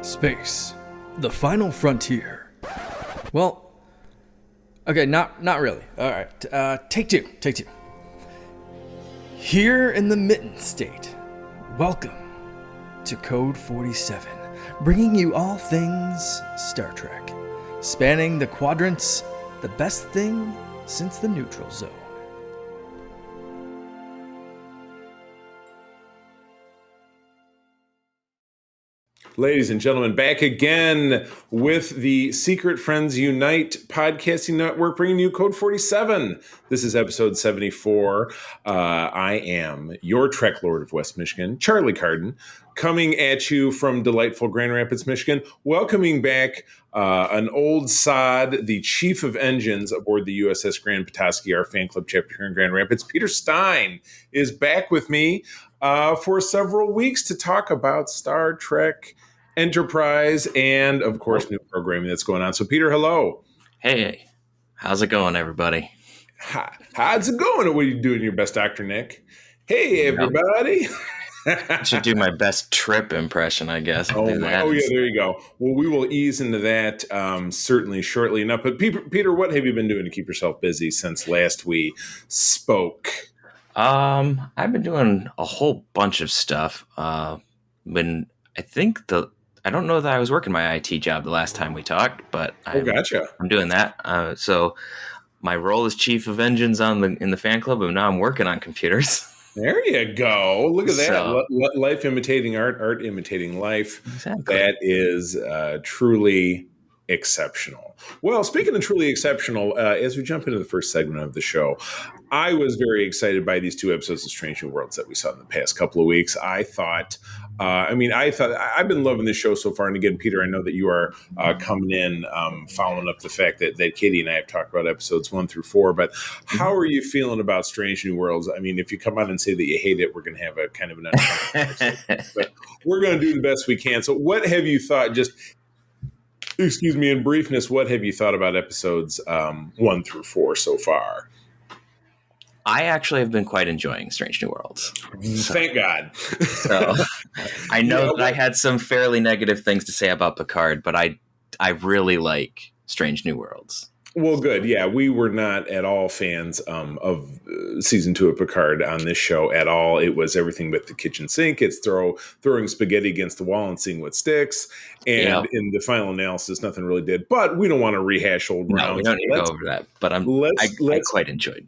Space, the final frontier. Well, okay, not really. All right, take two. Here in the Mitten State, welcome to Code 47, bringing you all things Star Trek, spanning the quadrants, the best thing since the neutral zone. Ladies and gentlemen, back again with the Secret Friends Unite podcasting network, bringing you Code 47. This is episode 74. I am your Trek Lord of West Michigan, Charlie Carden, coming at you from delightful Grand Rapids, Michigan, welcoming back an old sod, the chief of engines aboard the USS Grand Petoskey, our fan club chapter here in Grand Rapids. Peter Stein is back with me for several weeks to talk about Star Trek Enterprise and, of course, new programming that's going on. So, Peter, hello. Hey, how's it going, everybody? How's it going? What are you doing, your best Dr. Nick? Hey, everybody. I should do my best Trip impression, I guess. Oh, yeah, there you go. Well, we will ease into that certainly shortly enough. But, Peter, what have you been doing to keep yourself busy since last we spoke? I've been doing a whole bunch of stuff. I don't know that I was working my IT job the last time we talked, but Gotcha. I'm doing that. So my role as chief of engines in the fan club, and now I'm working on computers. There you go. Look at that. Life imitating art imitating life. Exactly. That is truly exceptional. Well, speaking of truly exceptional, as we jump into the first segment of the show, I was very excited by these two episodes of Strange New Worlds that we saw in the past couple of weeks. I thought I've been loving this show so far. And again, Peter, I know that you are coming in, following up the fact that Katie and I have talked about episodes 1 through 4. But how are you feeling about Strange New Worlds? I mean, if you come out and say that you hate it, we're going to have a kind of an conversation. But we're going to do the best we can. So what have you thought, in briefness, what have you thought about episodes 1 through 4 so far? I actually have been quite enjoying Strange New Worlds. Thank God. So I know that I had some fairly negative things to say about Picard, but I really like Strange New Worlds. Well, good. Yeah, we were not at all fans of season 2 of Picard on this show at all. It was everything but the kitchen sink. It's throwing spaghetti against the wall and seeing what sticks. And in the final analysis, nothing really did. But we don't want to rehash old ground. No, we don't need to go over that. But I quite enjoyed.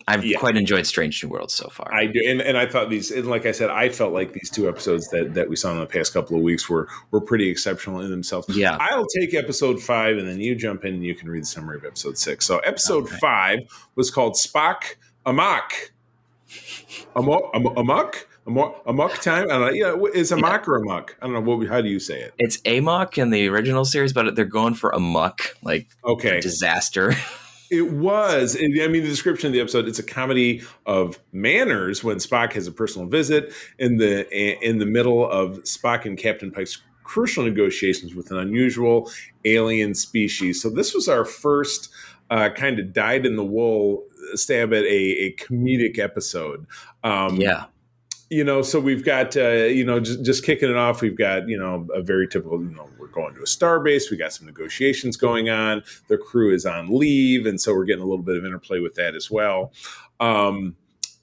I've quite enjoyed Strange New Worlds so far. I do, and I thought and like I said, I felt like these two episodes that we saw in the past couple of weeks were pretty exceptional in themselves. Yeah, I'll take episode 5, and then you jump in and you can read the summary of episode 6. So episode 5 was called Spock Amok. Amok time? I don't know. Yeah, is amok or amok? I don't know. How do you say it? It's amok in the original series, but they're going for amok, like disaster. It was. I mean, the description of the episode, it's a comedy of manners when Spock has a personal visit in the middle of Spock and Captain Pike's crucial negotiations with an unusual alien species. So this was our first kind of dyed-in-the-wool stab at a comedic episode. So we've got, just kicking it off, we've got, a very typical, we're going to a starbase. We got some negotiations going on. The crew is on leave. And so we're getting a little bit of interplay with that as well.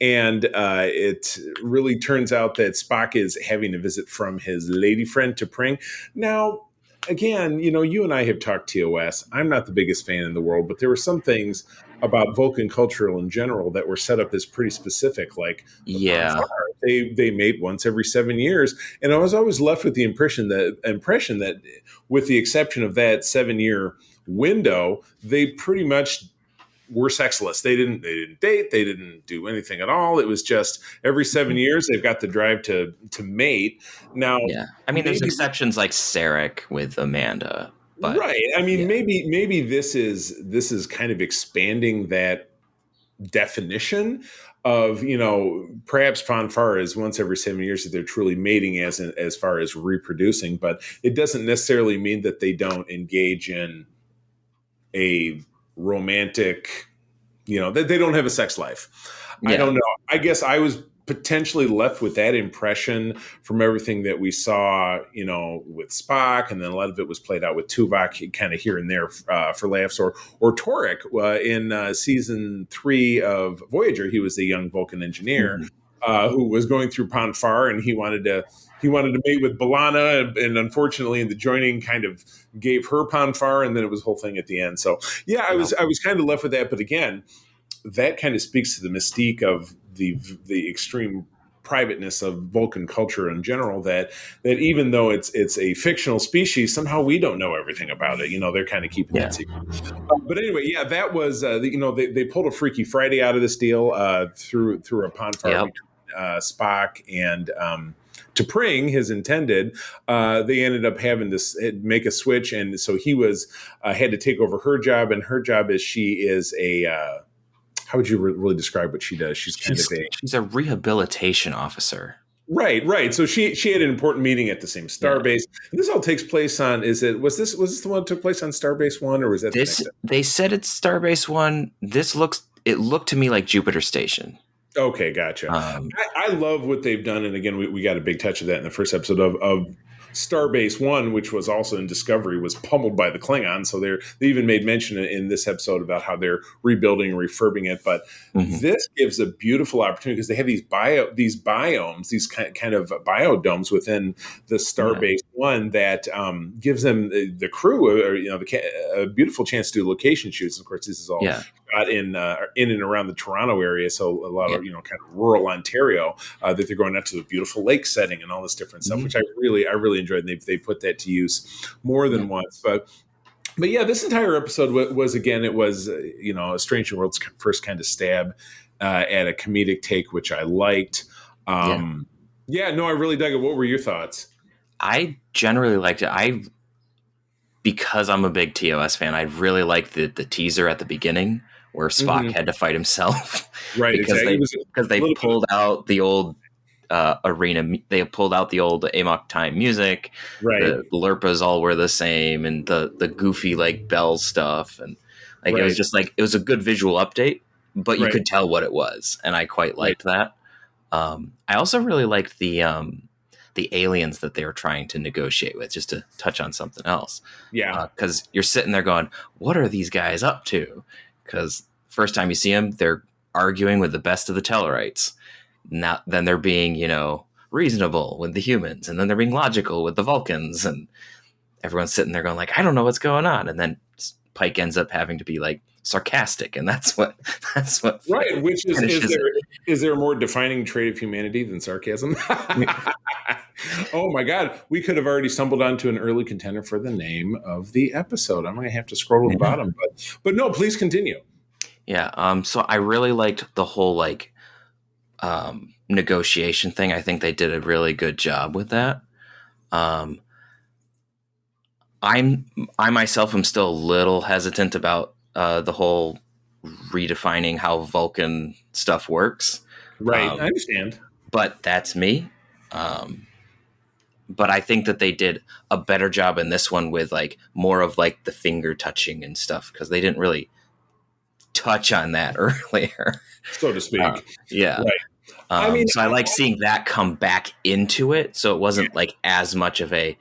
It really turns out that Spock is having a visit from his lady friend T'Pring. Now, again, you and I have talked TOS. I'm not the biggest fan in the world, but there were some things about Vulcan culture in general that were set up as pretty specific. Like, they mate once every 7 years, and I was always left with the impression that, with the exception of that 7-year window, they pretty much were sexless. They didn't date. They didn't do anything at all. It was just every 7 years they've got the drive to mate. Now, I mean, there's exceptions like Sarek with Amanda. But, right. I mean, maybe this is kind of expanding that definition of, perhaps Ponfar is once every 7 years that they're truly mating as far as reproducing, but it doesn't necessarily mean that they don't engage in a romantic, that they don't have a sex life. I don't know. I guess I was potentially left with that impression from everything that we saw, with Spock, and then a lot of it was played out with Tuvok, kind of here and there for laughs, or Torek in season 3 of Voyager. He was the young Vulcan engineer who was going through Ponfar, and he wanted to mate with B'Elanna, and unfortunately, the joining kind of gave her Ponfar, and then it was a whole thing at the end. So yeah, I was kind of left with that, but again, that kind of speaks to the mystique of the extreme privateness of Vulcan culture in general, that even though it's a fictional species, somehow we don't know everything about it. They're kind of keeping that secret. But anyway, yeah, that was they pulled a Freaky Friday out of this deal through a Ponfar between Spock and T'Pring, his intended. They ended up having to make a switch, and so he was had to take over her job, and her job is she is a how would you really describe what she does? She's a rehabilitation officer. Right. So she had an important meeting at the same starbase. And this all takes place on. Was this the one that took place on Starbase 1, or was that this? They said it's Starbase 1. It looked to me like Jupiter Station. Okay, gotcha. I love what they've done, and again, we got a big touch of that in the first episode of Starbase 1, which was also in Discovery, was pummeled by the Klingons. So they even made mention in this episode about how they're rebuilding and refurbing it. But this gives a beautiful opportunity because they have these biomes, these kind of biodomes within the Starbase 1 that gives them the crew, a beautiful chance to do location shoots. Of course, this is all shot in and around the Toronto area, so a lot of kind of rural Ontario that they're going out to the beautiful lake setting and all this different stuff, which I really enjoyed. And they put that to use more than once, but yeah, this entire episode was again, it was a Strange New World's first kind of stab at a comedic take, which I liked. I really dug it. What were your thoughts? I generally liked it. Because I'm a big TOS fan, I really liked the teaser at the beginning where Spock had to fight himself. Right, because they pulled out the old arena. They pulled out the old Amok Time music. Right, the Lurpas all were the same, and the goofy like bell stuff, and it was just it was a good visual update, but you could tell what it was, and I quite liked that. I also really liked the aliens that they were trying to negotiate with, just to touch on something else. Yeah. Because you're sitting there going, what are these guys up to? Because first time you see them, they're arguing with the best of the Tellarites. Then they're being, reasonable with the humans. And then they're being logical with the Vulcans. And everyone's sitting there going I don't know what's going on. And then Pike ends up having to be sarcastic. And that's what. Right. Which is there a more defining trait of humanity than sarcasm? Oh my God, we could have already stumbled onto an early contender for the name of the episode. I'm going to have to scroll to the bottom, but no, please continue. Yeah. So I really liked the whole negotiation thing. I think they did a really good job with that. I myself am still a little hesitant about the whole redefining how Vulcan stuff works. Right. I understand. But that's me. But I think that they did a better job in this one with more of the finger touching and stuff, because they didn't really touch on that earlier, so to speak. Yeah. Right. So I like seeing that come back into it. So it wasn't as much of a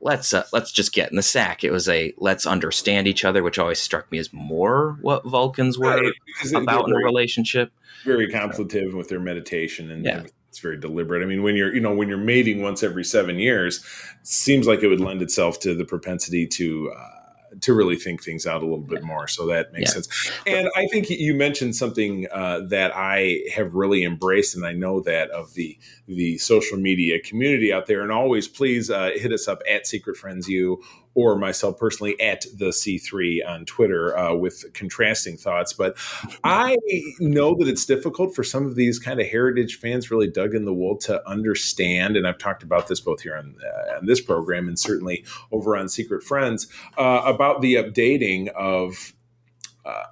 let's just get in the sack. It was a let's understand each other, which always struck me as more what Vulcans were about in a relationship. Very contemplative with their meditation, and it's very deliberate. I mean, when you're mating once every 7 years, it seems like it would lend itself to the propensity to really think things out a little bit more. So that makes sense. And I think you mentioned something that I have really embraced, and I know that of the social media community out there. And always please hit us up at Secret Friends U, or myself personally at the C3 on Twitter with contrasting thoughts. But I know that it's difficult for some of these kind of heritage fans really dug in the wool to understand, and I've talked about this both here on this program and certainly over on Secret Friends, about the updating of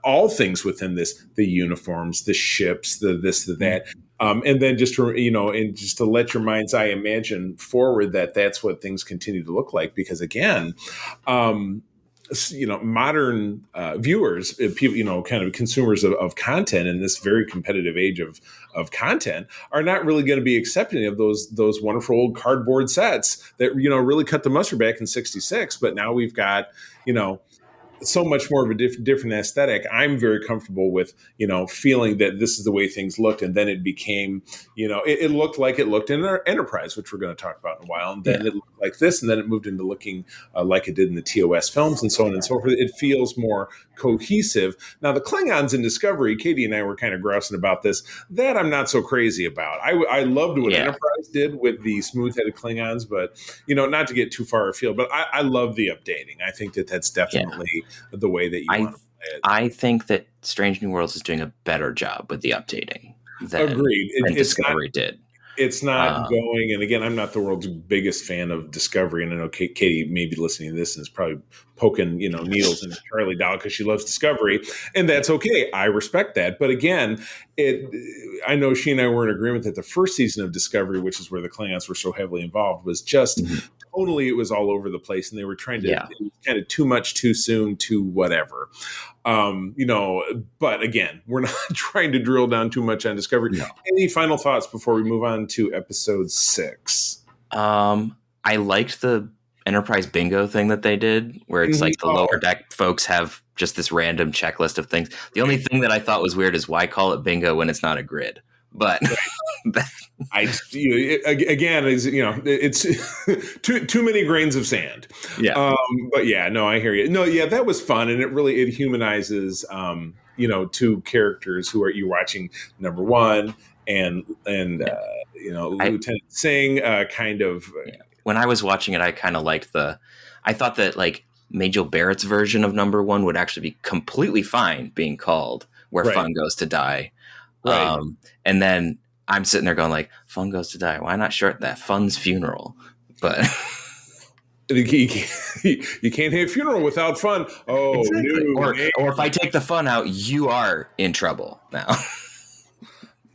all things within this, the uniforms, the ships, the this, the that. And then just to let your mind's eye imagine forward that that's what things continue to look like. Because again, modern viewers, people, kind of consumers of content in this very competitive age of of content are not really going to be accepting of those wonderful old cardboard sets that really cut the mustard back in '66. But now we've got so much more of a different aesthetic. I'm very comfortable with, feeling that this is the way things looked. And then it became, it looked like it looked in our Enterprise, which we're going to talk about in a while. And then it looked like this, and then it moved into looking like it did in the TOS films and so on and so forth. It feels more cohesive. Now, the Klingons in Discovery, Katie and I were kind of grousing about this, that I'm not so crazy about. I loved what Enterprise did with the smooth-headed Klingons, but, not to get too far afield, but I love the updating. I think that's definitely the way that you want to play it. I think that Strange New Worlds is doing a better job with the updating than Discovery did. It's not going, and again, I'm not the world's biggest fan of Discovery, and I know Katie may be listening to this and is probably poking, needles in Charlie doll because she loves Discovery, and that's okay. I respect that. But again, I know she and I were in agreement that the first season of Discovery, which is where the Klingons were so heavily involved, was just totally, it was all over the place, and they were trying to, it was kind of too much too soon to whatever. But again, we're not trying to drill down too much on Discovery. No. Any final thoughts before we move on to episode 6? I liked the Enterprise bingo thing that they did, where it's like the lower deck folks have just this random checklist of things. The only thing that I thought was weird is why call it bingo when it's not a grid? But again, it's too many grains of sand. Yeah. But yeah, no, I hear you. No, yeah, that was fun, and it humanizes, two characters who are you watching number one and Lieutenant Singh kind of. When I was watching it, I kind of liked I thought that like Majel Barrett's version of number one would actually be completely fine being called Where Fun Goes to Die. Right. And then I'm sitting there going like, Fun Goes to Die. Why not short that? Fun's funeral. But you can't have a funeral without fun. Oh, exactly. Or if I take the fun out, you are in trouble now.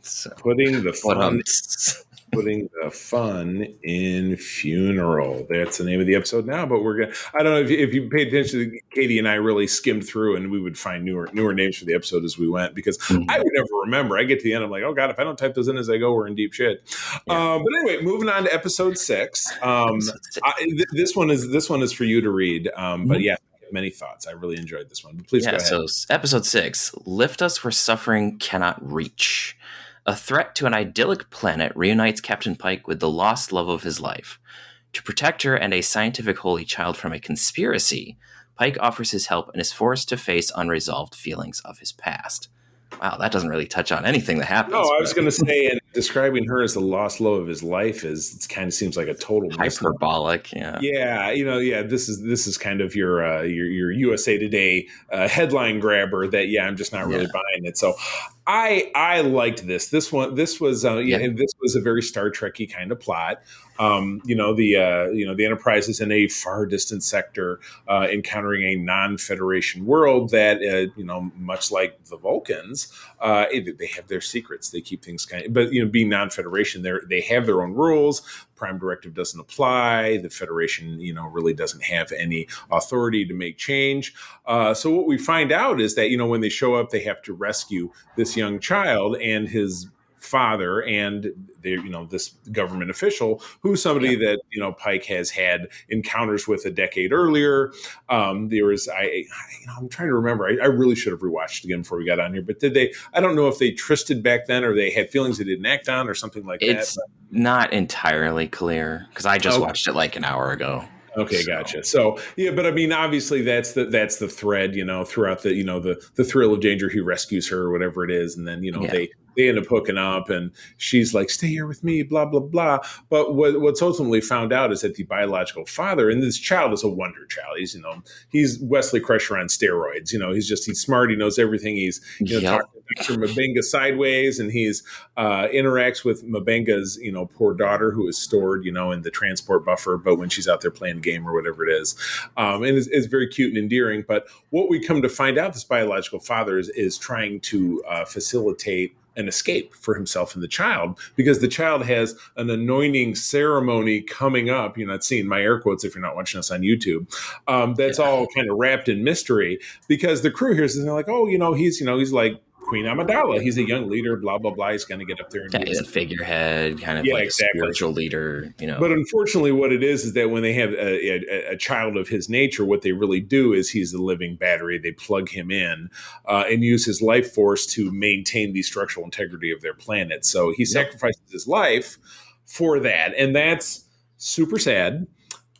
So, putting the fun in funeral. That's the name of the episode now. But I don't know if you paid attention to Katie and I really skimmed through, and we would find newer names for the episode as we went, because I would never remember. I get to the end, I'm like, oh God, if I don't type those in as I go, we're in deep shit. But anyway, moving on to episode 6. This one is for you to read. But yeah, many thoughts. I really enjoyed this one. But please go ahead. So episode 6, Lift Us Where Suffering Cannot Reach. A threat to an idyllic planet reunites Captain Pike with the lost love of his life. To protect her and a scientific holy child from a conspiracy, Pike offers his help and is forced to face unresolved feelings of his past. Wow, that doesn't really touch on anything that happens. No, I was going to say, and describing her as the lost love of his life it kind of seems like a total hyperbolic. This is kind of your USA Today headline grabber that I'm just not really buying it. So I liked this. This was a very Star Trek-y kind of plot. The Enterprise is in a far distant sector, encountering a non-Federation world that, much like the Vulcans, they have their secrets. They keep things but being non-Federation, they have their own rules. Prime Directive doesn't apply. The Federation, really doesn't have any authority to make change. So what we find out is that, when they show up, they have to rescue this young child and his father and this government official who's somebody that Pike has had encounters with a decade earlier. I'm trying to remember. I really should have rewatched it again before we got on here. But did they? I don't know if they trysted back then or they had feelings they didn't act on or something like that. It's not entirely clear because I just watched it like an hour ago. Okay, gotcha. So but I mean, obviously that's the thread, throughout the thrill of danger. He rescues her or whatever it is, and then they end up hooking up, and she's like, "Stay here with me," blah blah blah. But what's ultimately found out is that the biological father, and this child is a wonder child. He's Wesley Crusher on steroids. He's smart. He knows everything. He's talking to M'Benga sideways, and he's interacts with M'Benga's poor daughter who is stored in the transport buffer, but when she's out there playing a game or whatever it is, and it's very cute and endearing. But what we come to find out, this biological father is trying to facilitate an escape for himself and the child, because the child has an anointing ceremony coming up. You're not seeing my air quotes if you're not watching us on YouTube. That's all kind of wrapped in mystery, because the crew here is like, oh, he's like Queen Amidala. He's a young leader, blah, blah, blah. He's going to get up there and be a figurehead, kind of like a spiritual leader, But unfortunately, what it is that when they have a child of his nature, what they really do is he's the living battery. They plug him in and use his life force to maintain the structural integrity of their planet. So he sacrifices his life for that. And that's super sad.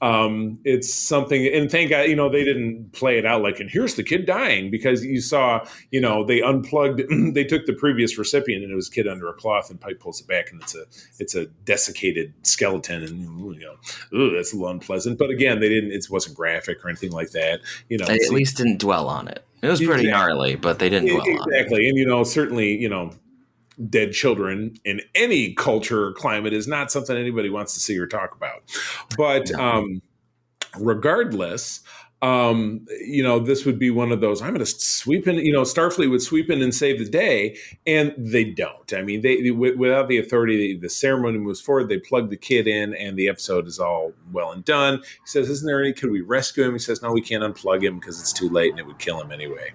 It's something, and thank God, they didn't play it out like, and here's the kid dying, because you saw, they unplugged, they took the previous recipient and it was a kid under a cloth, and Pike pulls it back and it's a desiccated skeleton, and that's a little unpleasant. But again, it wasn't graphic or anything like that. They at least didn't dwell on it. It was pretty gnarly, but they didn't dwell on it. Exactly. And certainly, dead children in any culture or climate is not something anybody wants to see or talk about. But regardless, this would be one of those, I'm going to sweep in, Starfleet would sweep in and save the day, and they don't. I mean, they without the authority, the ceremony moves forward, they plug the kid in, and the episode is all well and done. He says, could we rescue him? He says, no, we can't unplug him because it's too late and it would kill him anyway.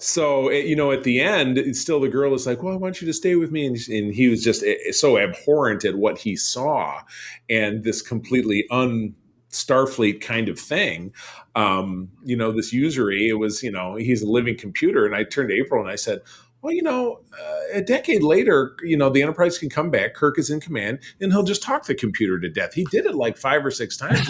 So, at the end, it's still the girl is like, well, I want you to stay with me. And he was just so abhorrent at what he saw and this completely Starfleet kind of thing. This usury, it was, he's a living computer. And I turned to April and I said, well, a decade later, the Enterprise can come back. Kirk is in command, and he'll just talk the computer to death. He did it like 5 or 6 times.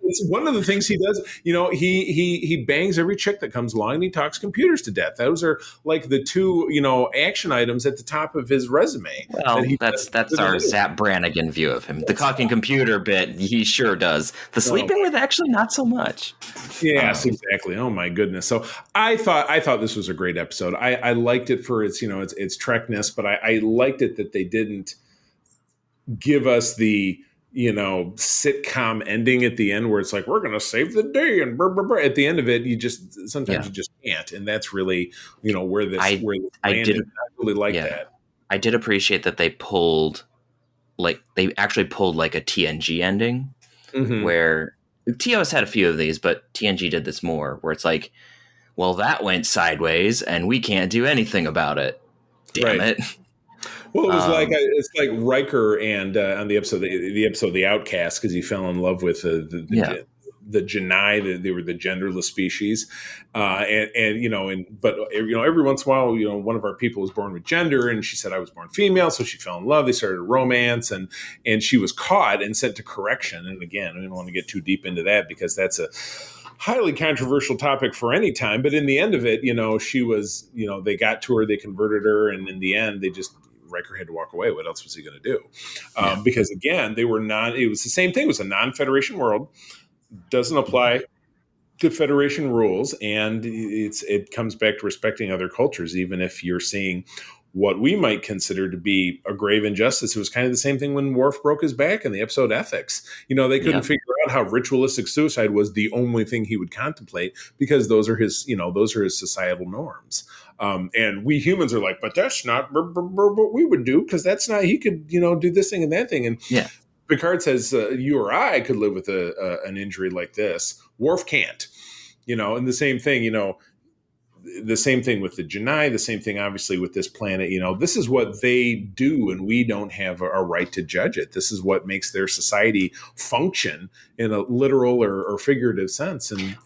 It's one of the things he does. He bangs every chick that comes along, and he talks computers to death. Those are like the 2, action items at the top of his resume. Well, that's our Zap Brannigan view of him. The talking computer bit, he sure does. The sleeping with, actually, not so much. Yes, exactly. Oh my goodness. So I thought this was a great episode. I liked it for its Trekness, but I liked it that they didn't give us the sitcom ending at the end where it's like, we're going to save the day, and brr, brr, brr. At the end of it, you just can't, and that's really where this I really like that. I did appreciate that they actually pulled like a TNG ending, where TOS had a few of these, but TNG did this more, where it's like, well, that went sideways, and we can't do anything about it. Damn it. Well, it was it's like Riker and on the episode The Outcast, because he fell in love with the Janai. They were the genderless species, but every once in a while, one of our people was born with gender, and she said, I was born female, so she fell in love. They started a romance, and she was caught and sent to correction. And again, I don't want to get too deep into that because that's a highly controversial topic for any time. But in the end of it, she was, they got to her, they converted her, and in the end, Riker had to walk away. What else was he going to do? Because again, it was the same thing. It was a non-Federation world. Doesn't apply to Federation rules, and it comes back to respecting other cultures, even if you're seeing what we might consider to be a grave injustice. It was kind of the same thing when Worf broke his back in the episode Ethics. They couldn't figure out how ritualistic suicide was the only thing he would contemplate, because those are his societal norms. And we humans are like, but that's not what we would do, because that's not, he could, do this thing and that thing. And Picard says, you or I could live with an injury like this. Worf can't, and the same thing, the same thing with the Janai, the same thing, obviously, with this planet. This is what they do, and we don't have a right to judge it. This is what makes their society function in a literal or figurative sense. And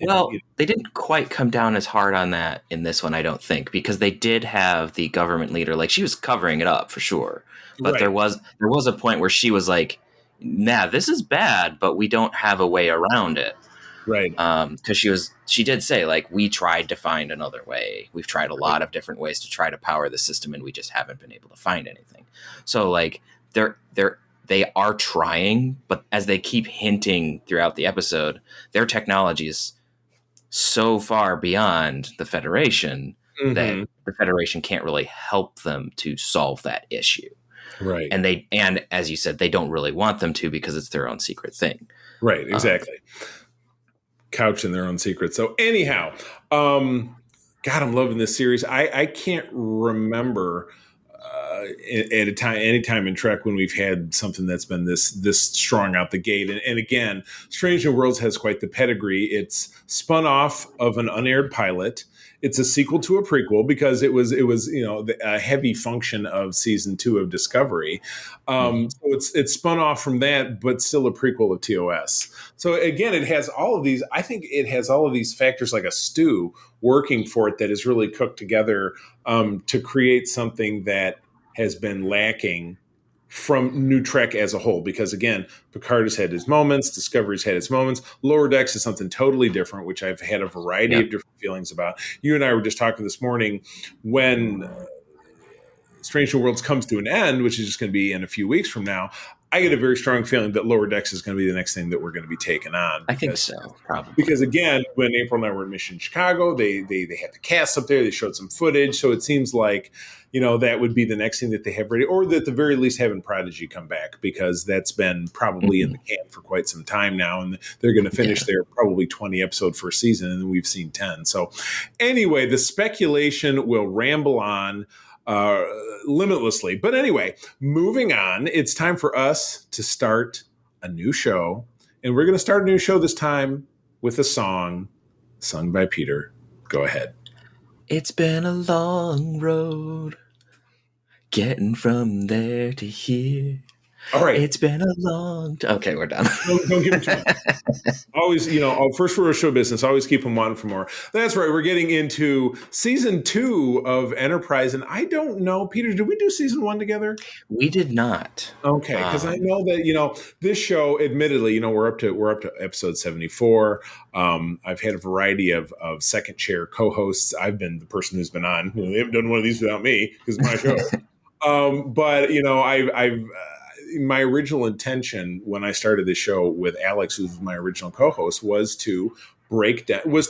they didn't quite come down as hard on that in this one, I don't think, because they did have the government leader, like, she was covering it up for sure. But there was a point where she was like, nah, this is bad, but we don't have a way around it. Right. Because she did say, like, we tried to find another way. We've tried a lot of different ways to try to power the system, and we just haven't been able to find anything. So, like, they are trying, but as they keep hinting throughout the episode, their technology is so far beyond the Federation that the Federation can't really help them to solve that issue. Right. And as you said, they don't really want them to, because it's their own secret thing. Right. Exactly. Couch in their own secrets. So anyhow, God, I'm loving this series. I can't remember at any time in Trek when we've had something that's been this strong out the gate. And again, Strange New Worlds has quite the pedigree. It's spun off of an unaired pilot. it's a sequel to a prequel because it was a heavy function of season 2 of Discovery. So it's spun off from that, but still a prequel of TOS. So again, it has all of these. I think it has all of these factors like a stew working for it that is really cooked together to create something that has been lacking from New Trek as a whole, because again, Picard has had his moments, Discovery's had its moments. Lower Decks is something totally different, which I've had a variety of different feelings about. You and I were just talking this morning when Strange New Worlds comes to an end, which is just going to be in a few weeks from now. I get a very strong feeling that Lower Decks is going to be the next thing that we're going to be taking on. I think so, probably. Because again, when April and I were in Mission Chicago, they had the cast up there. They showed some footage, so it seems like that would be the next thing that they have ready, or that at the very least having Prodigy come back, because that's been probably in the can for quite some time now, and they're going to finish their probably 20 episode first season, and then we've seen 10. So anyway, the speculation will ramble on limitlessly. But anyway, moving on, it's time for us to start a new show. And we're going to start a new show this time with a song sung by Peter. Go ahead. It's been a long road getting from there to here. All right. It's been a long time. Okay, we're done. Don't give them too much. Always, first rule of show business, always keep them wanting for more. That's right. We're getting into season 2 of Enterprise. And I don't know, Peter, did we do season 1 together? We did not. Okay. Because I know that, this show, admittedly, we're up to episode 74. I've had a variety of second chair co-hosts. I've been the person who's been on. They haven't done one of these without me because it's my show. But I've my original intention when I started this show with Alex, who's my original co-host, was to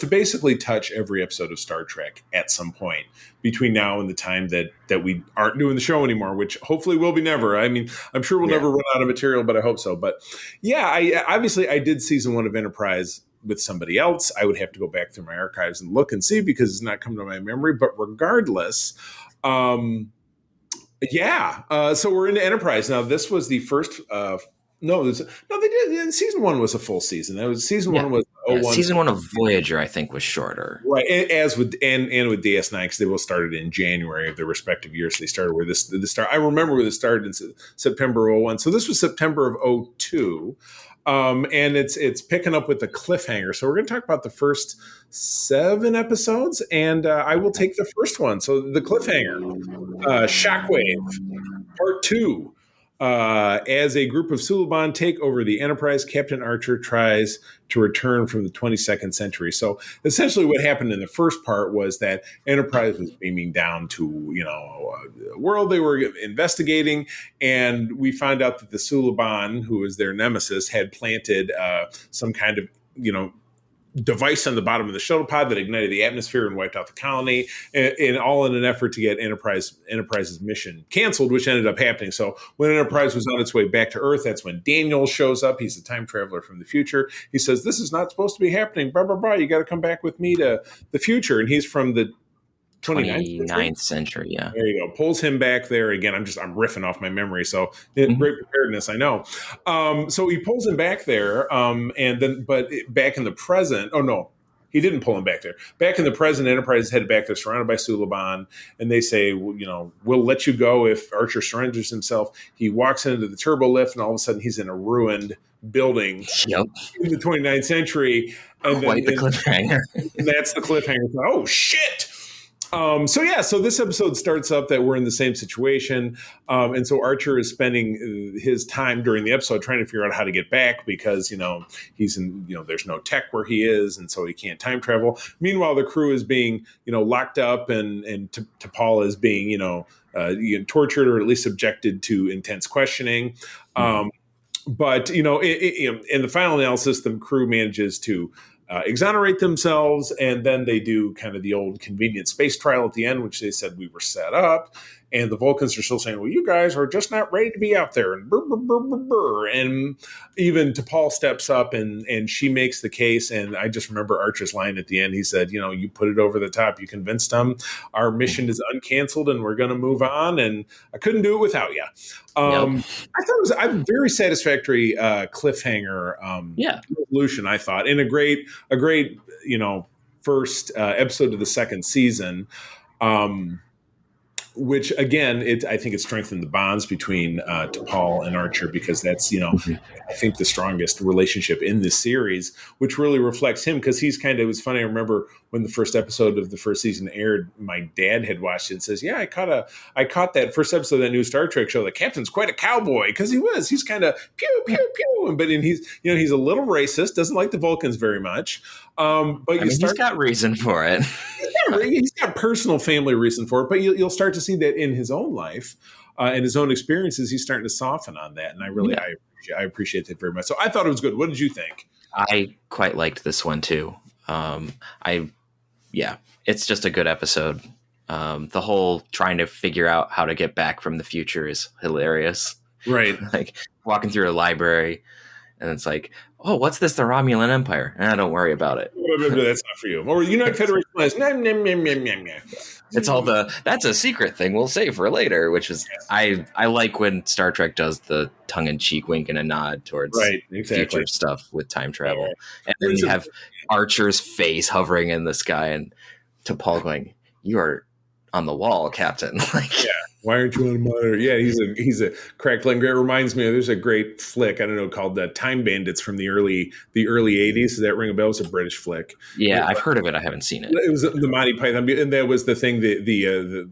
basically touch every episode of Star Trek at some point between now and the time that we aren't doing the show anymore, which hopefully will be never. I mean, I'm sure we'll never run out of material, but I hope so. But I did season 1 of Enterprise with somebody else. I would have to go back through my archives and look and see because it's not coming to my memory. But regardless, so we're into Enterprise now. This was the first. They did. Season 1 was a full season. That was season 1 was 01. Season 1 of Voyager, I think, was shorter, right? As with and with DS9, because they both started in January of their respective years. So they started where this start. I remember where this started in September 01. So this was September of 02. And it's picking up with the cliffhanger. So we're going to talk about the first 7 episodes, and I will take the first one. So the cliffhanger, Shockwave, Part 2. As a group of Suliban take over the Enterprise, Captain Archer tries to return from the 22nd century. So essentially what happened in the first part was that Enterprise was beaming down to, a world they were investigating. And we found out that the Suliban, who was their nemesis, had planted some kind of, device on the bottom of the shuttle pod that ignited the atmosphere and wiped out the colony, and all in an effort to get Enterprise's mission canceled, which ended up happening. So when Enterprise was on its way back to Earth, that's when Daniel shows up. He's a time traveler from the future. He says, "This is not supposed to be happening. Blah, blah, blah. You got to come back with me to the future." And he's from the 29th century. Yeah. There you go. Pulls him back there again. I'm riffing off my memory. So great preparedness, I know. So he pulls him back there. But back in the present, oh no, he didn't pull him back there. Back in the present, Enterprise is headed back there, surrounded by Suliban, and they say, well, we'll let you go if Archer surrenders himself. He walks into the turbo lift, and all of a sudden he's in a ruined building in the 29th century. And Quite the cliffhanger. That's the cliffhanger. Oh, shit! So this episode starts up that we're in the same situation. And so Archer is spending his time during the episode trying to figure out how to get back because, he's in, there's no tech where he is. And so he can't time travel. Meanwhile, the crew is being, locked up and T'Pol is being, tortured or at least subjected to intense questioning. But in the final analysis, the crew manages to exonerate themselves, and then they do kind of the old convenient space trial at the end, which they said we were set up. And the Vulcans are still saying, well, you guys are just not ready to be out there. And brr, brr, brr, brr, brr. And even T'Pol steps up and she makes the case. And I just remember Archer's line at the end. He said, you put it over the top. You convinced them our mission is uncanceled and we're going to move on. And I couldn't do it without you. I thought it was a very first first episode of the second season. Which again, I think it strengthened the bonds between T'Pol and Archer, because that's, I think the strongest relationship in this series, which really reflects him, because he's it was funny. I remember when the first episode of the first season aired, my dad had watched it and says, yeah, I caught that first episode of that new Star Trek show. The captain's quite a cowboy, because he's kind of pew, pew, pew. But he's a little racist, doesn't like the Vulcans very much. But he's got reason for it. He's got personal family reason for it, but you'll start to see that in his own life and his own experiences. He's starting to soften on that, and I appreciate that very much. So I thought it was good. What did you think? I quite liked this one too. It's just a good episode. The whole trying to figure out how to get back from the future is hilarious. Right, like walking through a library, and it's like, oh, what's this? The Romulan Empire? Don't worry about it. That's not for you. Or United Federation. It's all that's a secret thing we'll save for later, which is, I like when Star Trek does the tongue-in-cheek wink and a nod towards future stuff with time travel. Right. And then you have Archer's face hovering in the sky and T'Pol going, you are on the wall, Captain. Why aren't you on a monitor? Yeah, he's a crackling. It reminds me of, there's a great flick, I don't know, called Time Bandits from the early 80s. Does that ring a bell? It was a British flick. Yeah, I've heard of it. I haven't seen it. It was the Monty Python, and that was the thing. The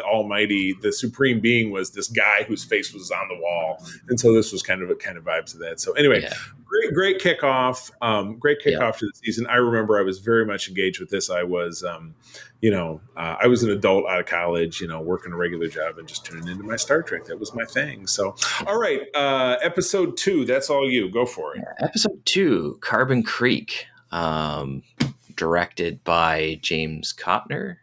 almighty, the supreme being was this guy whose face was on the wall, and so this was kind of vibes of that. So anyway, great kickoff. Great kickoff to the season. I remember I was very much engaged with this. I was, I was an adult out of college, working a regular job and just tuning into my Star Trek. That was my thing. So, all right, episode 2. That's all you. Go for it. Episode 2, Carbon Creek, directed by James Kopner,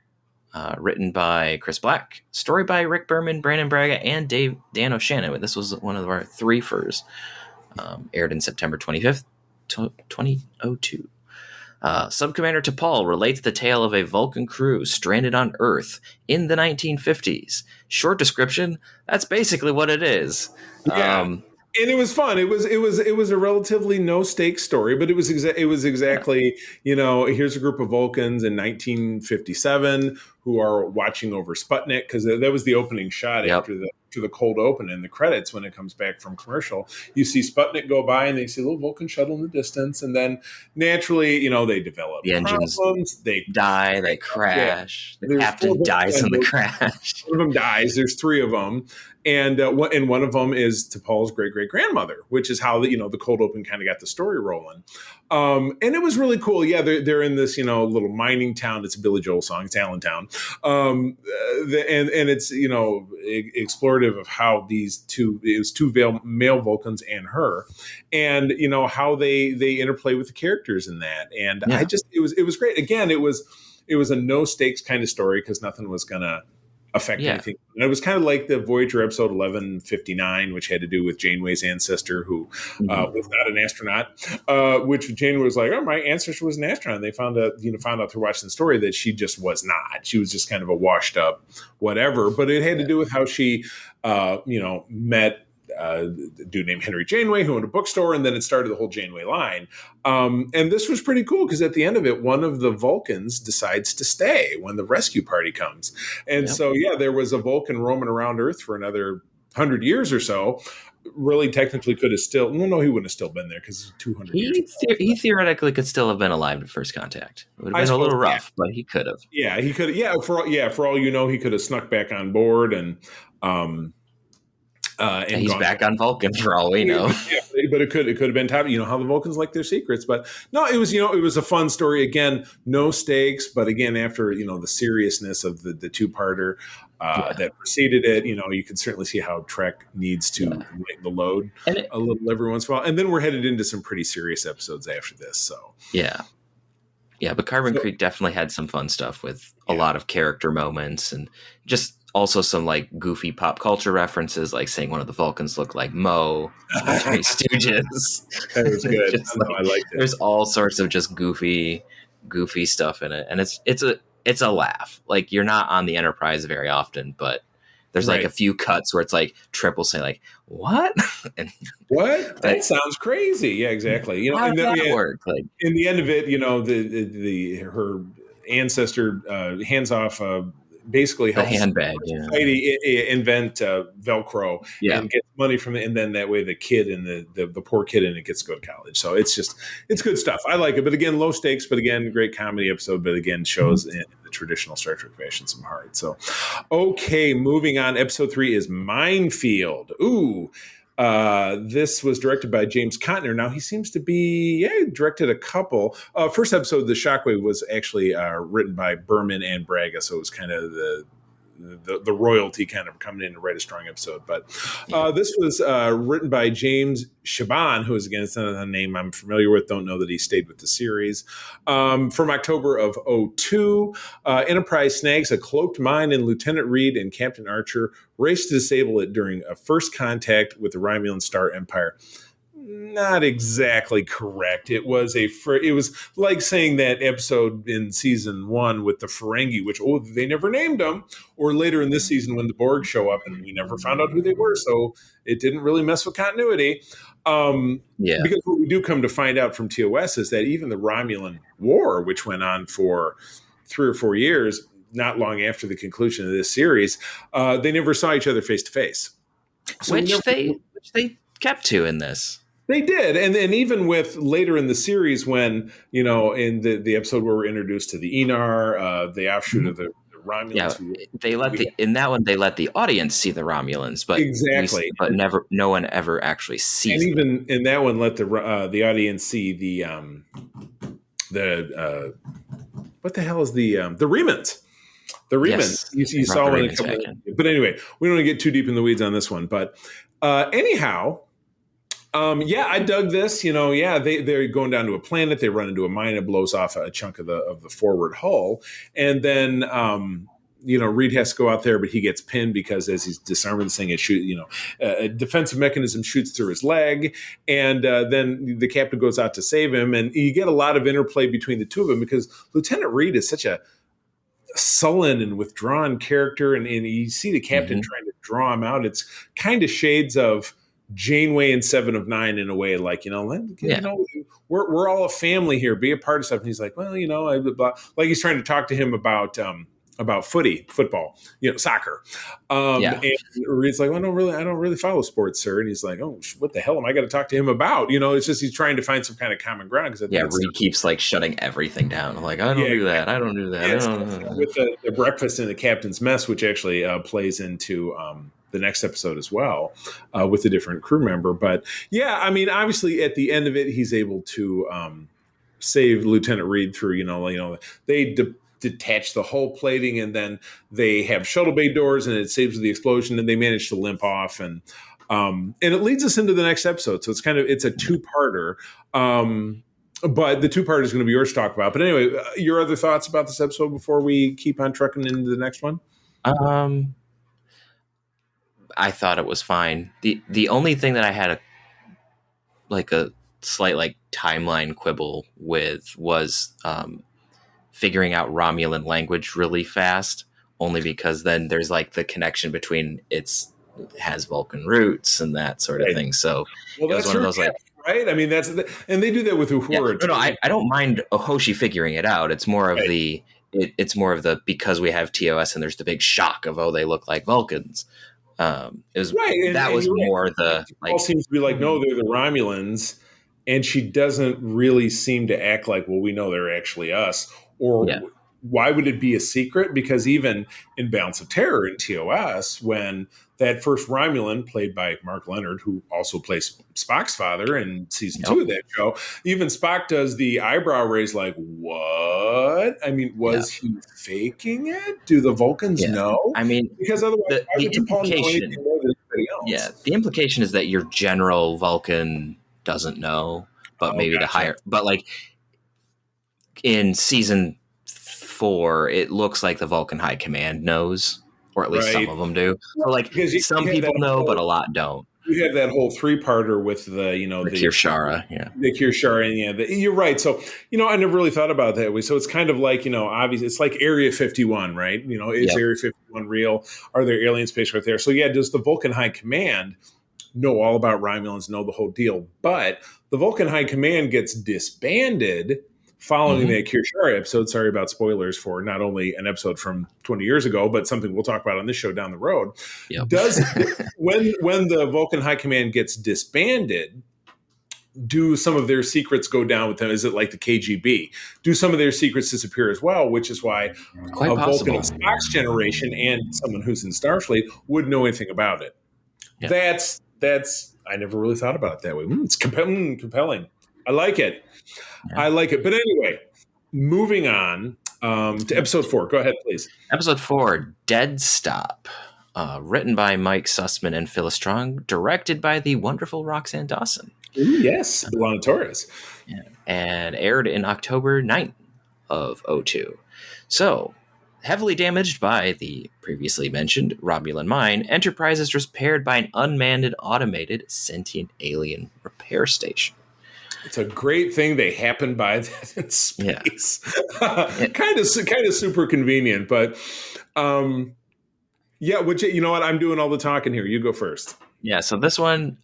written by Chris Black, story by Rick Berman, Brandon Braga, and Dan O'Shannon. This was one of our 3-fers. Aired in September 25th, 2002. Subcommander T'Pol relates the tale of a Vulcan crew stranded on Earth in the 1950s. Short description, that's basically what it is. Yeah. And it was fun. It was a relatively no stakes story, but it was exactly, here's a group of Vulcans in 1957 who are watching over Sputnik, because that was the opening shot after the cold open and the credits. When it comes back from commercial, you see Sputnik go by and they see a little Vulcan shuttle in the distance, and then naturally, they develop the engines, they die, they crash. The captain dies in the crash. One of them dies. There's 3 of them. And one of them is T'Pol's great-great-grandmother, which is how the cold open kind of got the story rolling. And it was really cool. Yeah, they're in this little mining town. It's a Billy Joel song. It's Allentown, and it's explorative of how it was 2 male Vulcans and her, and how they interplay with the characters in that. And it was great. Again, it was a no stakes kind of story, because nothing was gonna affect anything. And it was kind of like the Voyager episode 1159, which had to do with Janeway's ancestor, who was not an astronaut, which Janeway was like, oh, my ancestor was an astronaut. And they found out through watching the story that she just was not. She was just kind of a washed up whatever. But it had to do with how she, met a dude named Henry Janeway, who owned a bookstore, and then it started the whole Janeway line. And this was pretty cool, because at the end of it, one of the Vulcans decides to stay when the rescue party comes. And so, there was a Vulcan roaming around Earth for another 100 years or so. Really, technically, could have still... No, he wouldn't have still been there, because 200 years. He theoretically could still have been alive at first contact. It would have been a little rough, but he could have. Yeah, he could. Yeah, for all he could have snuck back on board and he's back on Vulcan for all we know. Yeah, but it could have been top. How the Vulcans like their secrets. But no, it was it was a fun story. Again, no stakes, but again, after the seriousness of the 2-parter that preceded it, you can certainly see how Trek needs to lighten the load a little every once in a while. And then we're headed into some pretty serious episodes after this. So but Carbon Creek definitely had some fun stuff with a lot of character moments, and just also some goofy pop culture references, like saying one of the Vulcans looked like Mo, Three Stooges. That was good. I liked it. There's all sorts of just goofy stuff in it, and it's a laugh. You're not on the Enterprise very often, but There's like a few cuts where it's like Trip will say like, "What?" and what? That sounds crazy. Yeah, exactly. You know, how does that work? Like in the end of it, you know, her ancestor hands off basically the helps handbag, society invent Velcro and get money from it, and then that way the kid and the poor kid in it gets to go to college. So it's good stuff. I like it, but again, low stakes, but again, great comedy episode, but again, shows in the traditional Star Trek fashion some heart. So, okay, moving on. Episode 3 is Minefield. Ooh. This was directed by James Contner. Now he seems to be directed a couple. First episode, The Shockwave, was actually written by Berman and Braga, so it was kind of the royalty kind of coming in to write a strong episode. But this was written by James Shaban, who is, again, it's not a name I'm familiar with. Don't know that he stayed with the series. From October of 2002, Enterprise snags a cloaked mine, and Lieutenant Reed and Captain Archer race to disable it during a first contact with the Romulan Star Empire. Not exactly correct. It was like saying that episode in season 1 with the Ferengi, which they never named them, or later in this season when the Borg show up and we never found out who they were, so it didn't really mess with continuity. Because what we do come to find out from TOS is that even the Romulan War, which went on for 3 or 4 years, not long after the conclusion of this series, they never saw each other face to face. Which they kept to in this. They did, and even with later in the series, when in the episode where we're introduced to the Enar, the offshoot of the Romulans. In that one they let the audience see the Romulans, but exactly, but no one ever actually sees. And even in that one, let the audience see the what the hell is the Remans? The Remans. Yes, you saw one. But anyway, we don't want to get too deep in the weeds on this one. But anyhow. I dug this. They're going down to a planet. They run into a mine. It blows off a chunk of the forward hull, and then Reed has to go out there, but he gets pinned because as he's disarming this thing, a defensive mechanism shoots through his leg, and then the captain goes out to save him, and you get a lot of interplay between the two of them because Lieutenant Reed is such a sullen and withdrawn character, and you see the captain trying to draw him out. It's kind of shades of Janeway and 7 of 9 in a way, like, we're all a family here, be a part of something. He's like, well, like he's trying to talk to him about football, soccer. And Reed's like, well, I don't really follow sports, sir. And he's like, oh, what the hell am I going to talk to him about? It's just, he's trying to find some kind of common ground. Reed keeps like shutting everything down. I'm like, I don't do that. I don't do that. With the breakfast in the captain's mess, which actually plays into, the next episode as well, with a different crew member. But obviously at the end of it, he's able to save Lieutenant Reed through, they detach the hull plating, and then they have shuttle bay doors, and it saves the explosion, and they manage to limp off, and it leads us into the next episode. So it's a two-parter. But the two-parter is going to be yours to talk about. But anyway, your other thoughts about this episode before we keep on trucking into the next one? I thought it was fine. The only thing that I had a slight timeline quibble with was figuring out Romulan language really fast, only because then there's like the connection between it has Vulcan roots and that sort of thing. So it was one of those right? I mean, and they do that with Uhura. No, I don't mind Hoshi figuring it out. It's more of it's more of the because we have TOS and there's the big shock of they look like Vulcans. It was that was more the like. All seems to be like, no, they're the Romulans, and she doesn't really seem to act like, well, we know they're actually us, or why would it be a secret? Because even in Balance of Terror in TOS, when that first Romulan, played by Mark Leonard, who also plays Spock's father in season 2 of that show, even Spock does the eyebrow raise like, what? I mean, was he faking it? Do the Vulcans know? I mean, because otherwise, the implication, the implication is that your general Vulcan doesn't know, but maybe the higher, but like in season 4, it looks like the Vulcan High Command knows. Or at least some of them do. So like some people know, but a lot don't. You have that whole 3-parter with the Kirshara, the Kirshara, and you're right. So I never really thought about it that way. So it's kind of like obviously it's like Area 51, right? It's Area 51 unreal? Are there alien spacecraft there? So yeah, does the Vulcan High Command know all about Romulans, know the whole deal? But the Vulcan High Command gets disbanded following that Kirshari episode. Sorry about spoilers for not only an episode from 20 years ago, but something we'll talk about on this show down the road. Yep. When the Vulcan High Command gets disbanded, do some of their secrets go down with them? Is it like the KGB? Do some of their secrets disappear as well? Which is why Quite a possible. Vulcan of Spock's generation and someone who's in Starfleet would know anything about it. Yeah. That's I never really thought about it that way. It's compelling. I like it. Yeah. I like it. But anyway, moving on to episode 4. Go ahead, please. Episode 4, Dead Stop. Written by Mike Sussman and Phyllis Strong. Directed by the wonderful Roxanne Dawson. Ooh, yes, Lana Torres. Yeah. And aired in October 9th of 2002. So, heavily damaged by the previously mentioned Romulan mine, Enterprise is repaired by an unmanned, automated, sentient alien repair station. It's a great thing they happen by that in space. Yeah. kind of super convenient, but yeah. You know what? I'm doing all the talking here. You go first. Yeah. So this one,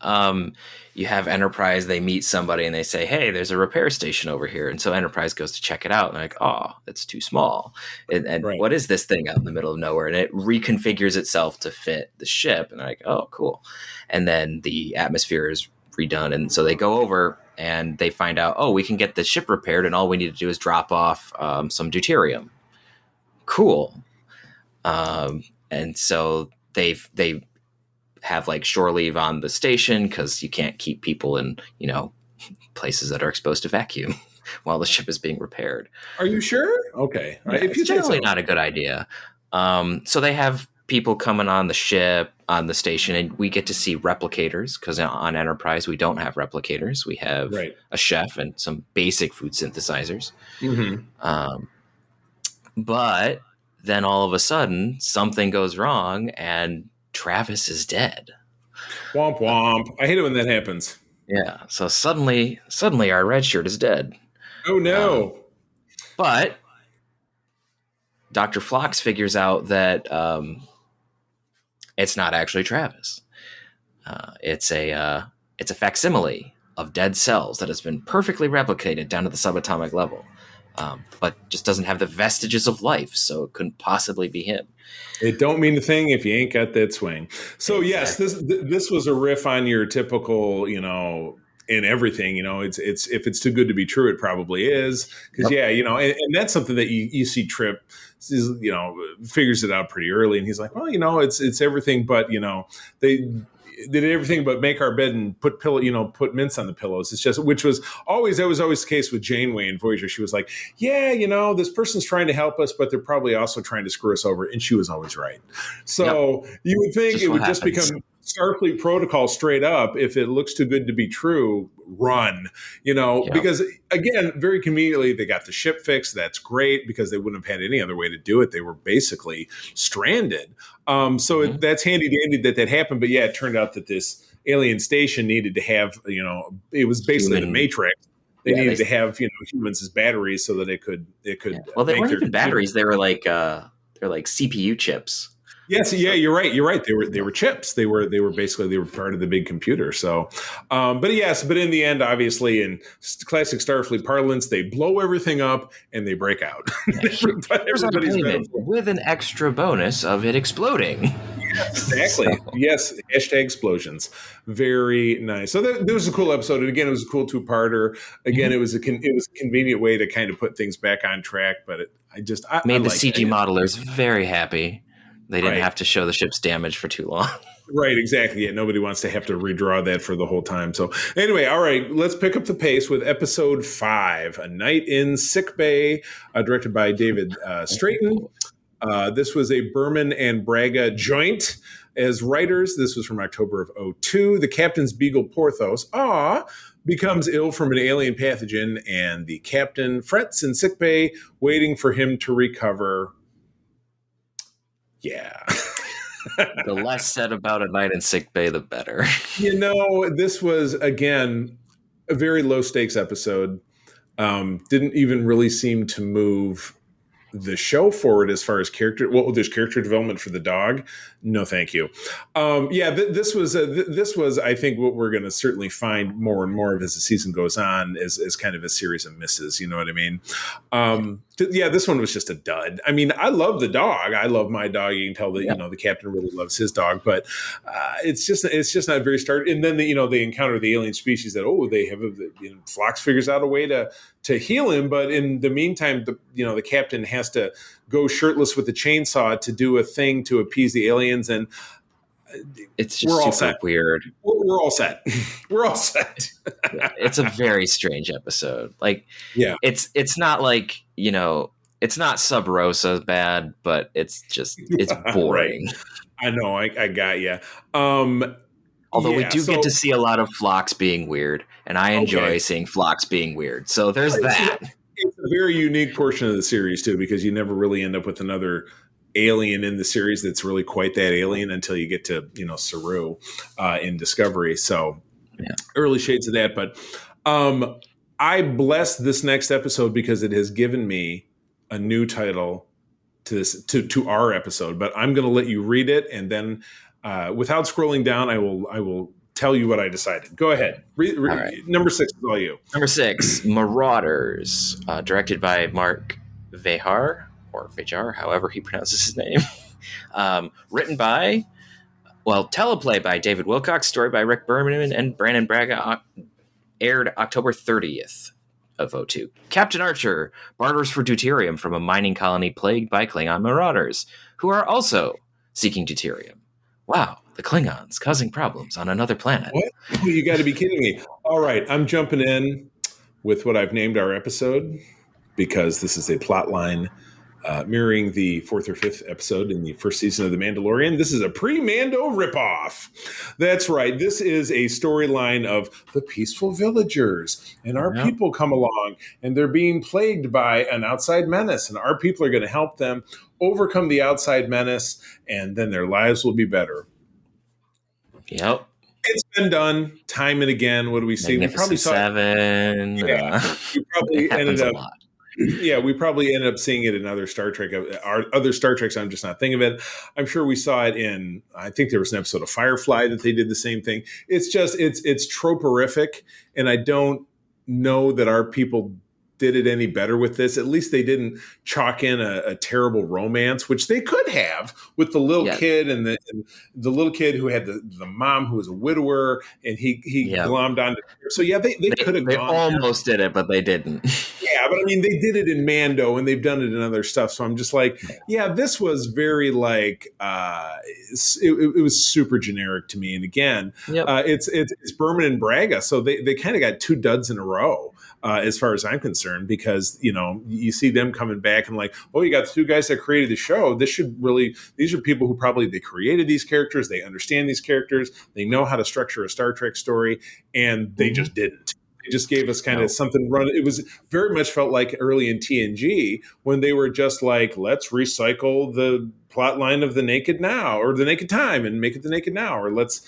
you have Enterprise. They meet somebody and they say, "Hey, there's a repair station over here." And so Enterprise goes to check it out, and they're like, "Oh, it's too small." And right. What is this thing out in the middle of nowhere? And it reconfigures itself to fit the ship. And they're like, "Oh, cool." And then the atmosphere is redone, and so they go over. And they find out, oh, we can get the ship repaired, and all we need to do is drop off some deuterium. Cool. And so they have like shore leave on the station because you can't keep people in, places that are exposed to vacuum while the ship is being repaired. Are you sure? Okay. Yeah, it's generally not a good idea. So they have people coming on the ship, on the station, and we get to see replicators because on Enterprise we don't have replicators. We have a chef and some basic food synthesizers. But then all of a sudden something goes wrong and Travis is dead. Womp womp. I hate it when that happens. Yeah. So suddenly our red shirt is dead. Oh no. But Dr. Phlox figures out that it's not actually Travis. It's a facsimile of dead cells that has been perfectly replicated down to the subatomic level, but just doesn't have the vestiges of life, so it couldn't possibly be him. It don't mean a thing if you ain't got that swing. So exactly. Yes, this was a riff on your typical, in everything, it's if it's too good to be true, it probably is. Because and that's something that you see Trip, figures it out pretty early, and he's like, well, it's everything, but they did everything but make our bed and put put mints on the pillows. It's just, that was always the case with Janeway and Voyager. She was like, yeah, this person's trying to help us, but they're probably also trying to screw us over, and she was always right. So you would think it would just become Starfleet protocol straight up. If it looks too good to be true, run, because again, very conveniently, they got the ship fixed. That's great because they wouldn't have had any other way to do it. They were basically stranded. That's handy dandy that happened. But yeah, it turned out that this alien station needed to have, it was basically the Matrix. They needed to have, humans as batteries so that it could. Yeah. Well, they weren't even batteries. They were like CPU chips. Yes, yeah, you're right. They were chips. They were part of the big computer. So, but in the end, obviously, in classic Starfleet parlance, they blow everything up and they break out. Here's our payment with an extra bonus of it exploding. Yes, exactly. Yes, #explosions. Very nice. So that was a cool episode, and again, it was a cool 2-parter. Again, it was a convenient way to kind of put things back on track. But I made the CG modelers very happy. They didn't have to show the ship's damage for too long. Right, exactly. Yeah, nobody wants to have to redraw that for the whole time. So anyway, all right, let's pick up the pace with episode 5, A Night in Sickbay, directed by David Straighten. This was a Berman and Braga joint as writers. This was from October of 2002. The captain's beagle, Porthos, becomes ill from an alien pathogen, and the captain frets in sickbay, waiting for him to recover. Yeah. The less said about A Night in Sickbay, the better. This was, again, a very low-stakes episode. Didn't even really seem to move the show forward as far as character. Well, there's character development for the dog. No, thank you. This was, I think, what we're going to certainly find more and more of as the season goes on is kind of a series of misses. You know what I mean? This one was just a dud. I mean, I love the dog. I love my dog. You can tell that the captain really loves his dog, but it's just not very started. And then they encounter the alien species that they have. Phlox figures out a way to heal him, but in the meantime, the captain has to go shirtless with a chainsaw to do a thing to appease the aliens, and it's just super weird. We're all set. We're all set. It's a very strange episode. It's not like it's not Sub Rosa bad, but it's boring. Right. I know. I got you. Although we do get to see a lot of Phlox being weird, and I enjoy seeing Phlox being weird. So there's that. It's a very unique portion of the series, too, because you never really end up with another alien in the series that's really quite that alien until you get to, Saru in Discovery. So early shades of that. But I bless this next episode because it has given me a new title to our episode. But I'm going to let you read it, and then without scrolling down, I will tell you what I decided. Go ahead. All right. Number 6 is all you. Number 6, Marauders, directed by Mark Vejar, or Vejar, however he pronounces his name. Written by, teleplay by David Wilcox, story by Rick Berman and Brandon Braga, aired October 30th of 2002. Captain Archer barters for deuterium from a mining colony plagued by Klingon marauders, who are also seeking deuterium. Wow, the Klingons causing problems on another planet. What? Oh, you got to be kidding me. All right, I'm jumping in with what I've named our episode because this is a plot line mirroring the 4th or 5th episode in the first season of The Mandalorian. This is a pre-Mando ripoff. That's right. This is a storyline of the peaceful villagers, and our people come along, and they're being plagued by an outside menace, and our people are going to help them overcome the outside menace, and then their lives will be better. Yep. It's been done time and again. What do we see? We probably saw Seven. We probably ended up. Yeah, we probably ended up seeing it in other Star Trek. Other Star Treks, I'm just not thinking of it. I'm sure we saw it in. I think there was an episode of Firefly that they did the same thing. It's just it's troporific, and I don't know that our people did it any better with this. At least they didn't chalk in a terrible romance, which they could have with the little kid and the little kid who had the mom who was a widower, and he glommed on. So they could have. They almost did it, but they didn't. Yeah, but I mean, they did it in Mando, and they've done it in other stuff. So I'm just like, this was very it was super generic to me. And again, it's Berman and Braga, so they kind of got 2 duds in a row. As far as I'm concerned, because, you see them coming back and you got the 2 guys that created the show. These are people who probably they created these characters. They understand these characters. They know how to structure a Star Trek story, and they just didn't. They just gave us kind of something run. It was very much felt like early in TNG when they were just like, let's recycle the plot line of the Naked Now or the Naked Time and make it the Naked Now, or let's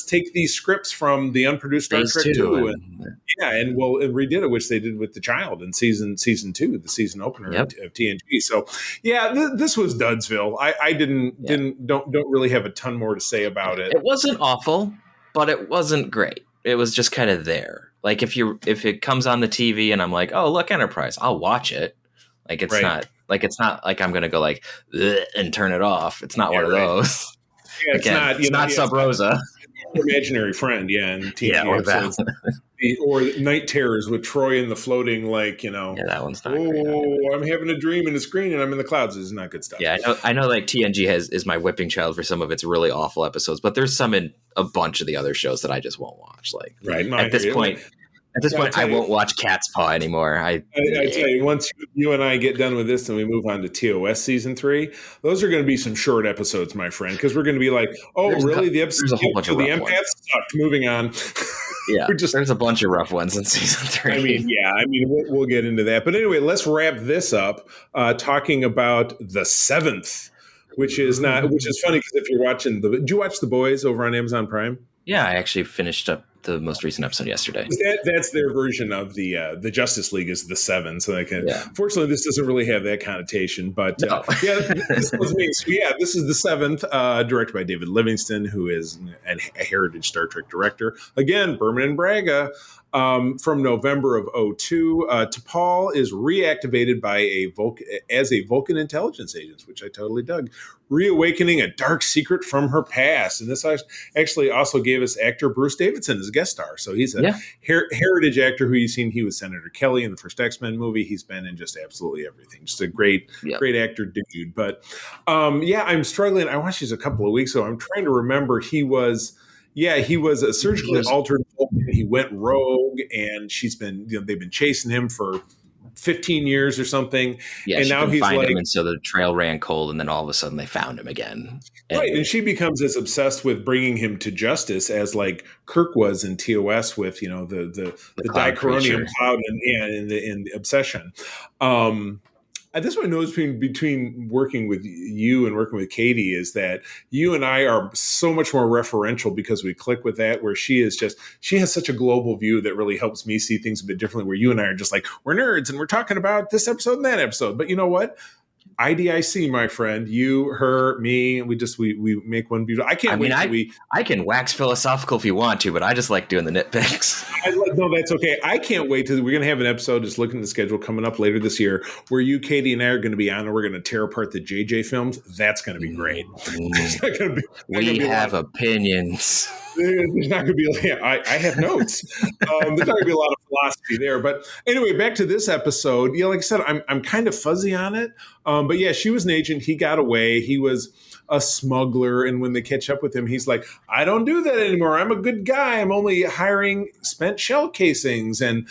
take these scripts from the unproduced Star Trek 2 and redid it, which they did with The Child in season 2, the season opener of TNG. So this was Dudsville. I don't really have a ton more to say about it. It wasn't awful, but it wasn't great. It was just kind of there. Like if it comes on the TV and I'm like, oh look, Enterprise, I'll watch it. Like it's not like I'm gonna go like and turn it off. It's not one of those. Yeah, it's not Sub Rosa. Imaginary Friend, and TNG or that. Or Night Terrors with Troy and the floating, that one's not great. I'm having a dream and it's green and I'm in the clouds. This is not good stuff. Yeah, I know like TNG is my whipping child for some of its really awful episodes, but there's some in a bunch of the other shows that I just won't watch. At this point, I won't watch Cat's Paw anymore. I tell you, once you and I get done with this and we move on to TOS season 3, those are going to be some short episodes, my friend, because we're going to be like, the episode of the empaths sucked. Moving on. Yeah, there's a bunch of rough ones in season 3. We'll get into that. But anyway, let's wrap this up talking about the 7th, which is funny because if you're watching did you watch The Boys over on Amazon Prime? Yeah, I actually finished up the most recent episode yesterday. That's their version of the Justice League is the 7. So fortunately, this doesn't really have that connotation. But No. this was me. So this is the 7th, directed by David Livingston, who is a heritage Star Trek director. Again, Berman and Braga. From November of 2002, T'Pol is reactivated by as a Vulcan intelligence agent, which I totally dug, reawakening a dark secret from her past. And this actually also gave us actor Bruce Davidson as a guest star. So he's a heritage actor who you've seen. He was Senator Kelly in the first X-Men movie. He's been in just absolutely everything. Just a great actor dude. But I'm struggling. I watched these a couple of weeks ago. I'm trying to remember. He was a surgically altered Vulcan. He went rogue, and they've been chasing him for 15 years or something. Yeah, and now he's him, and so the trail ran cold, and then all of a sudden they found him again. And she becomes as obsessed with bringing him to justice as like Kirk was in TOS with the dichronium cloud and the obsession. That's what I noticed between working with you and working with Katie is that you and I are so much more referential because we click with that, where she has such a global view that really helps me see things a bit differently, where you and I are just like, we're nerds and we're talking about this episode and that episode. But you know what? IDIC, my friend, you, her, me, we make one beautiful. I can wax philosophical if you want to, but I just like doing the nitpicks. No, that's okay. I can't wait we're going to have an episode, just looking at the schedule coming up later this year, where you, Katie, and I are going to be on, and we're going to tear apart the JJ films. That's going to be great. We have opinions. There's not going to be. I have notes. There's not going to be a lot of philosophy there. But anyway, back to this episode. Like I said, I'm kind of fuzzy on it. But she was an agent. He got away. He was a smuggler. And when they catch up with him, he's like, I don't do that anymore. I'm a good guy. I'm only hiring spent shell casings. And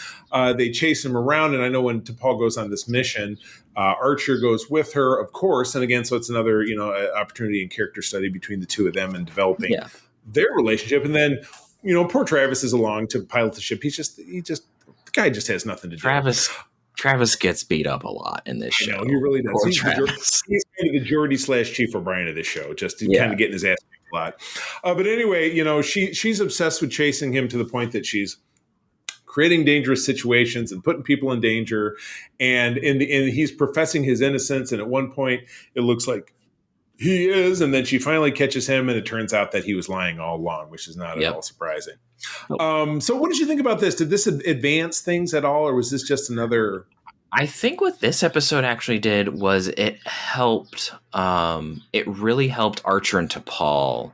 they chase him around. And I know when T'Pol goes on this mission, Archer goes with her, of course. And again, so it's another opportunity and character study between the two of them and developing their relationship. And then, poor Travis is along to pilot the ship. The guy just has nothing to do. Travis gets beat up a lot in this show. He really does. He's kind of the Geordie/Chief O'Brien of this show, just kind of getting his ass kicked a lot. But anyway, she's obsessed with chasing him to the point that she's creating dangerous situations and putting people in danger. And he's professing his innocence. And at one point, it looks like he is, and then she finally catches him, and it turns out that he was lying all along, which is not at all surprising. So what did you think about this? Did this advance things at all, or was this just another? I think what this episode actually did was it helped. It really helped Archer and T'Pol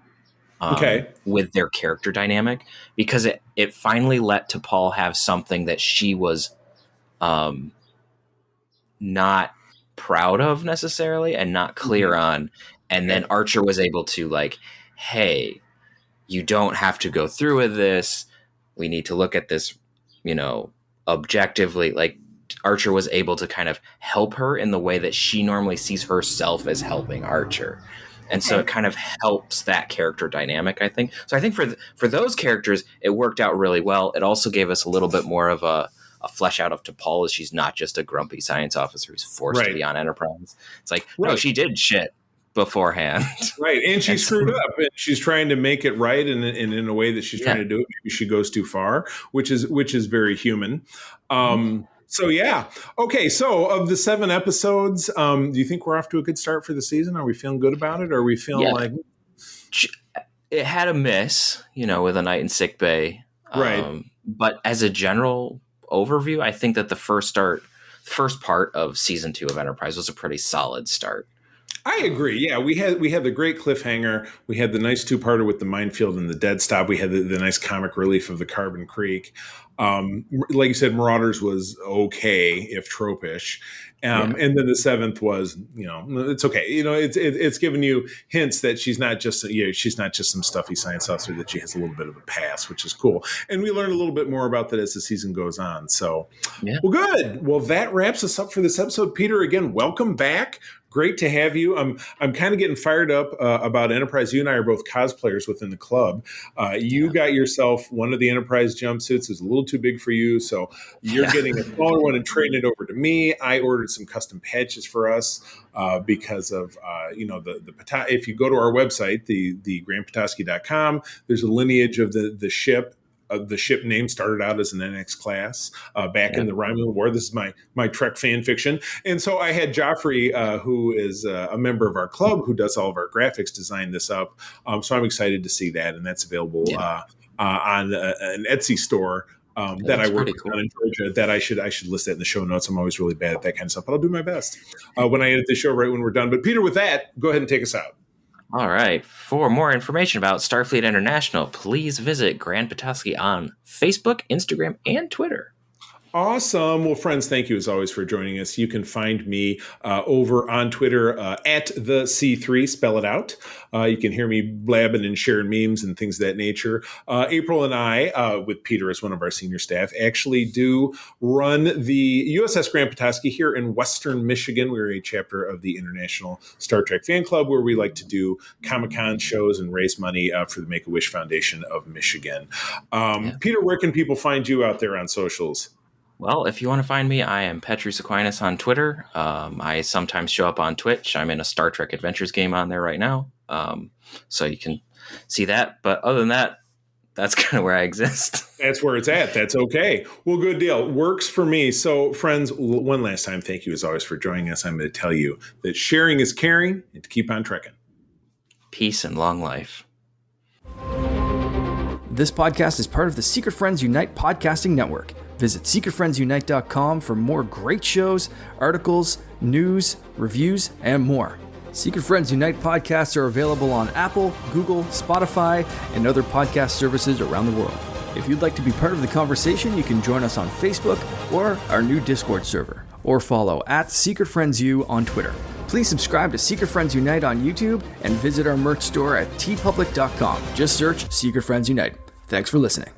with their character dynamic, because it finally let T'Pol have something that she was not proud of necessarily and not clear on. And then Archer was able to hey, you don't have to go through with this. We need to look at this, objectively. Archer was able to kind of help her in the way that she normally sees herself as helping Archer. And so it kind of helps that character dynamic, I think. So I think for those characters, it worked out really well. It also gave us a little bit more of a flesh out of T'Pol, as she's not just a grumpy science officer who's forced to be on Enterprise. It's no, she did shit beforehand. Right. And she screwed up, and she's trying to make it right. And in a way that she's trying to do it, maybe she goes too far, which is very human. So yeah. Okay. So of the 7 episodes, do you think we're off to a good start for the season? Are we feeling good about it? Or are we feeling like it had a miss, with a night in sick bay. Right. But as a general overview, I think that the first part of season 2 of Enterprise was a pretty solid start. I agree. Yeah, we had the great cliffhanger. We had the nice 2-parter with the minefield and the dead stop. We had the nice comic relief of the Carbon Creek. Like you said, Marauders was okay, if tropish. And then the 7th was, it's okay. It's giving you hints that she's not just some stuffy science officer, that she has a little bit of a past, which is cool. And we learn a little bit more about that as the season goes on. So, well, good. Well, that wraps us up for this episode. Peter, again, welcome back. Great to have you. I'm kind of getting fired up about Enterprise. You and I are both cosplayers within the club. You got yourself one of the Enterprise jumpsuits. It's a little too big for you, so you're getting a smaller one and trading it over to me. I ordered some custom patches for us because of if you go to our website, the grandpetoskey.com, there's a lineage of the ship the ship name started out as an NX class back in the Romulan War. This is my Trek fan fiction. And so I had Joffrey, who is a member of our club, who does all of our graphics, design this up. So I'm excited to see that. And that's available on an Etsy store that I work on in Georgia. That I should list that in the show notes. I'm always really bad at that kind of stuff, but I'll do my best when I edit the show right when we're done. But Peter, with that, go ahead and take us out. All right. For more information about Starfleet International, please visit Grand Petoskey on Facebook, Instagram, and Twitter. Awesome. Well, friends, thank you as always for joining us. You can find me over on Twitter at the C3, spell it out. You can hear me blabbing and sharing memes and things of that nature. April and I, with Peter as one of our senior staff, actually do run the USS Grand Petoskey here in Western Michigan. We're a chapter of the International Star Trek Fan Club, where we like to do Comic-Con shows and raise money for the Make-A-Wish Foundation of Michigan. Peter, where can people find you out there on socials? Well, if you want to find me, I am Petrus Aquinas on Twitter. I sometimes show up on Twitch. I'm in a Star Trek Adventures game on there right now. So you can see that. But other than that, that's kind of where I exist. That's where it's at. That's okay. Well, good deal. Works for me. So, friends, one last time, thank you as always for joining us. I'm going to tell you that sharing is caring and to keep on trekking. Peace and long life. This podcast is part of the Secret Friends Unite podcasting network. Visit secretfriendsunite.com for more great shows, articles, news, reviews, and more. Secret Friends Unite podcasts are available on Apple, Google, Spotify, and other podcast services around the world. If you'd like to be part of the conversation, you can join us on Facebook or our new Discord server, or follow at Secret Friends U on Twitter. Please subscribe to Secret Friends Unite on YouTube and visit our merch store at tpublic.com. Just search Secret Friends Unite. Thanks for listening.